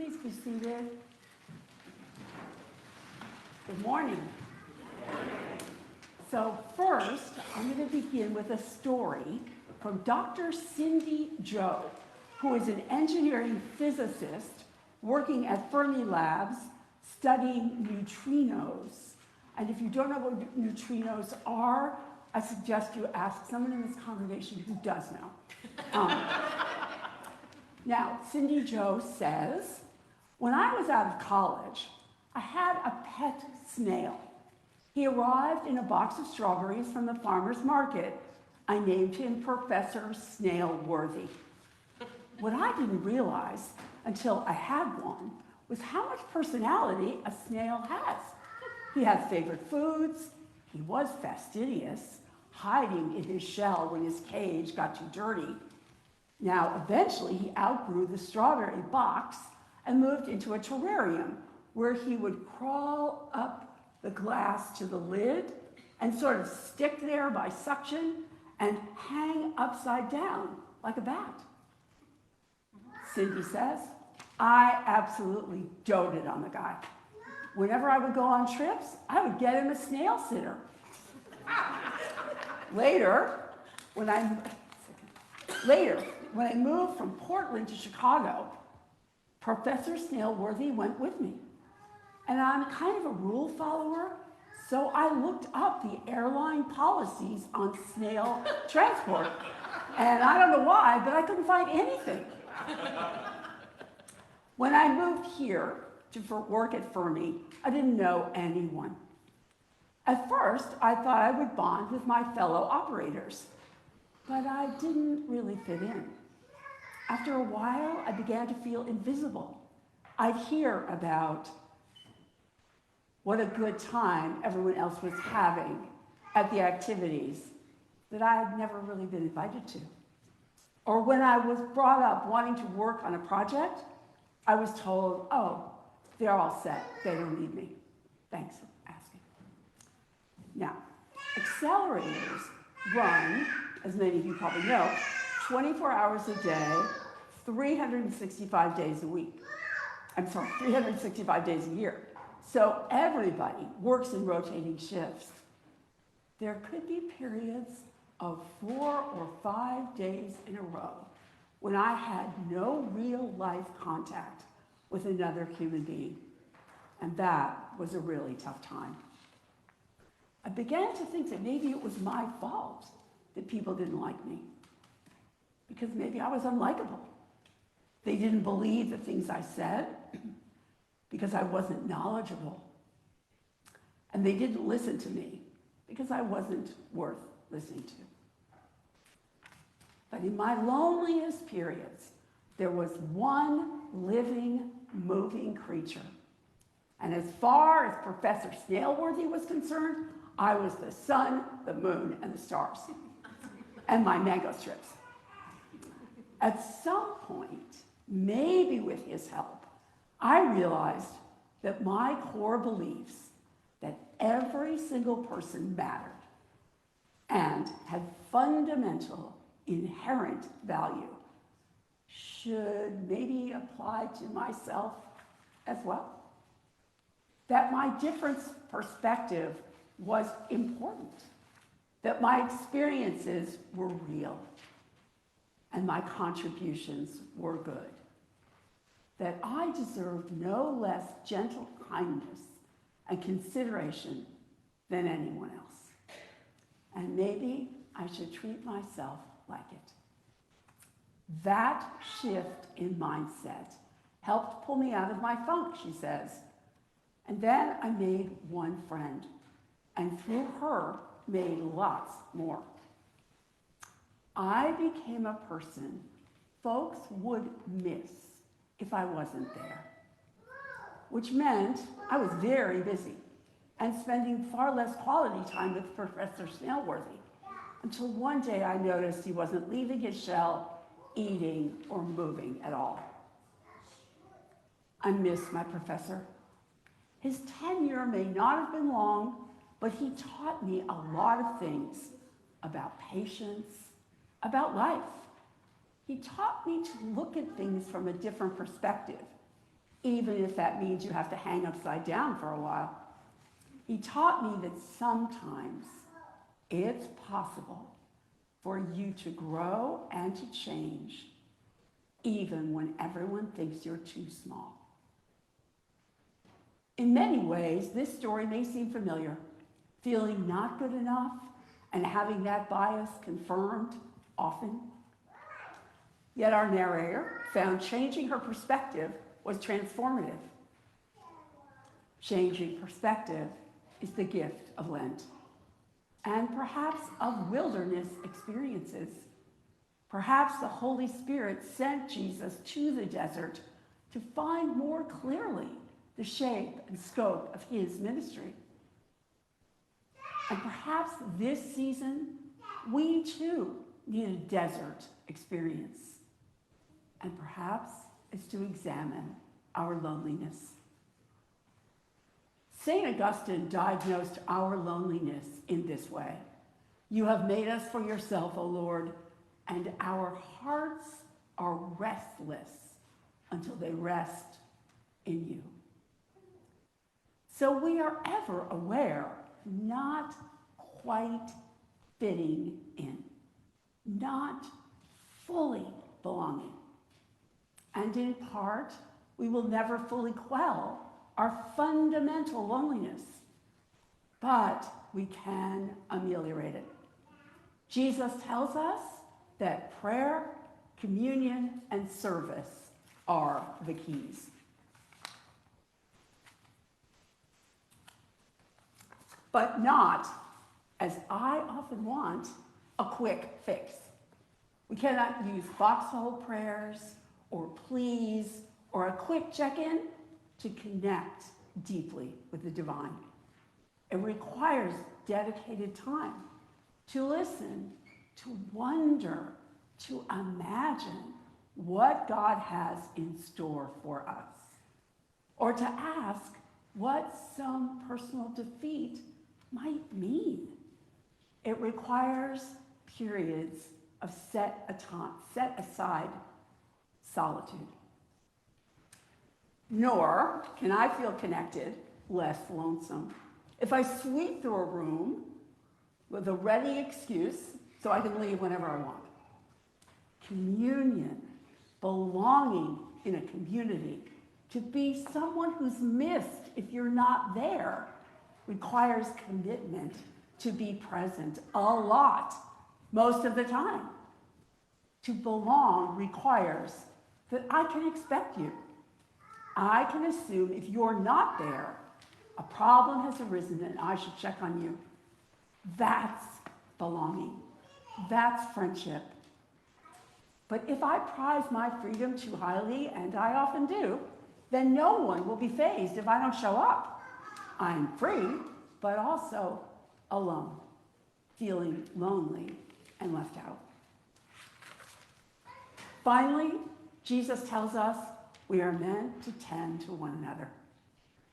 please be seated? Good morning. So first, I'm going to begin with a story from Dr. Cindy Joe, who is an engineering physicist working at Fermi Labs studying neutrinos. And if you don't know what neutrinos are, I suggest you ask someone in this congregation who does know. Now, Cindy Joe says, when I was out of college, I had a pet snail. He arrived in a box of strawberries from the farmer's market. I named him Professor Snailworthy. What I didn't realize until I had one was how much personality a snail has. He had favorite foods, he was fastidious, hiding in his shell when his cage got too dirty. Now, eventually, he outgrew the strawberry box and moved into a terrarium where he would crawl up the glass to the lid and sort of stick there by suction and hang upside down like a bat. Cindy says, I absolutely doted on the guy. Whenever I would go on trips, I would get him a snail sitter. Later, when I moved from Portland to Chicago, Professor Snailworthy went with me. And I'm kind of a rule follower, so I looked up the airline policies on snail transport. And I don't know why, but I couldn't find anything. When I moved here to work at Fermi, I didn't know anyone. At first, I thought I would bond with my fellow operators, but I didn't really fit in. After a while, I began to feel invisible. I'd hear about what a good time everyone else was having at the activities that I had never really been invited to. Or when I was brought up wanting to work on a project, I was told, oh, they're all set, they don't need me. Thanks for asking. Now, accelerators run, as many of you probably know, 24 hours a day, 365 days a week. 365 days a year. So everybody works in rotating shifts. There could be periods of 4 or 5 days in a row when I had no real life contact with another human being. And that was a really tough time. I began to think that maybe it was my fault that people didn't like me, because maybe I was unlikable. They didn't believe the things I said because I wasn't knowledgeable. And they didn't listen to me because I wasn't worth listening to. But in my loneliest periods, there was one living, moving creature. And as far as Professor Snailworthy was concerned, I was the sun, the moon, and the stars, and my mango strips. At some point, maybe with his help, I realized that my core beliefs that every single person mattered and had fundamental, inherent value should maybe apply to myself as well. That my different perspective was important, that my experiences were real, and my contributions were good, that I deserved no less gentle kindness and consideration than anyone else. And maybe I should treat myself like it. That shift in mindset helped pull me out of my funk, she says. And then I made one friend, and through her, made lots more. I became a person folks would miss if I wasn't there, which meant I was very busy and spending far less quality time with Professor Snailworthy, until one day I noticed he wasn't leaving his shell, eating, or moving at all. I miss my professor. His tenure may not have been long, but he taught me a lot of things about patience, about life. He taught me to look at things from a different perspective. even if that means you have to hang upside down for a while. He taught me that sometimes it's possible for you to grow and to change, even when everyone thinks you're too small. In many ways, this story may seem familiar, feeling not good enough and having that bias confirmed often. Yet our narrator found changing her perspective was transformative. Changing perspective is the gift of Lent, and perhaps of wilderness experiences. Perhaps the Holy Spirit sent Jesus to the desert to find more clearly the shape and scope of his ministry. And perhaps this season, we too need a desert experience. And perhaps it's to examine our loneliness. St. Augustine diagnosed our loneliness in this way. You have made us for yourself, O Lord, and our hearts are restless until they rest in you. So we are ever aware, not quite fitting in, not fully belonging. And in part, we will never fully quell our fundamental loneliness, but we can ameliorate it. Jesus tells us that prayer, communion, and service are the keys. But not, as I often want, a quick fix. We cannot use foxhole prayers or pleas or a quick check-in to connect deeply with the divine. It requires dedicated time to listen, to wonder, to imagine what God has in store for us, or to ask what some personal defeat might mean. It requires periods of set aside solitude. Nor can I feel connected, less lonesome, if I sweep through a room with a ready excuse so I can leave whenever I want. Communion, belonging in a community, to be someone who's missed if you're not there, requires commitment to be present a lot, most of the time. To belong requires that I can expect you. I can assume if you're not there, a problem has arisen and I should check on you. That's belonging. That's friendship. But if I prize my freedom too highly, and I often do, then no one will be fazed if I don't show up. I'm free, but also alone, feeling lonely and left out. Finally, Jesus tells us we are meant to tend to one another.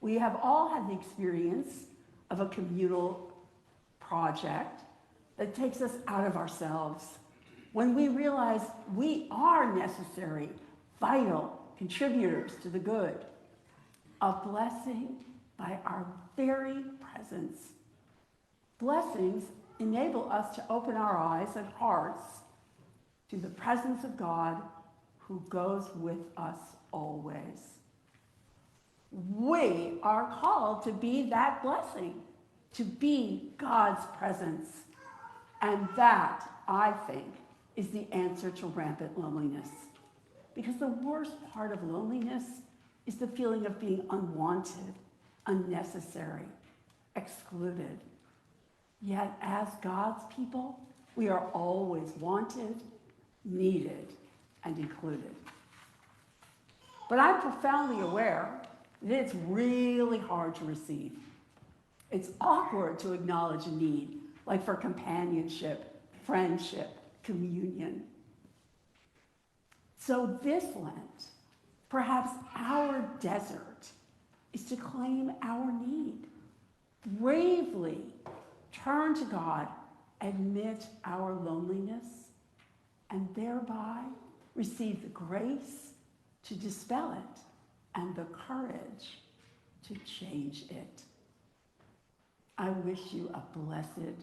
We have all had the experience of a communal project that takes us out of ourselves when we realize we are necessary, vital contributors to the good, a blessing by our very presence. Blessings enable us to open our eyes and hearts to the presence of God who goes with us always. We are called to be that blessing, to be God's presence. And that, I think, is the answer to rampant loneliness. Because the worst part of loneliness is the feeling of being unwanted, unnecessary, excluded. Yet as God's people, we are always wanted, needed, and included. But I'm profoundly aware that it's really hard to receive. It's awkward to acknowledge a need, like for companionship, friendship, communion. So this Lent, perhaps our desert, is to claim our need, bravely turn to God, admit our loneliness, and thereby receive the grace to dispel it and the the courage to change it. I wish you a blessed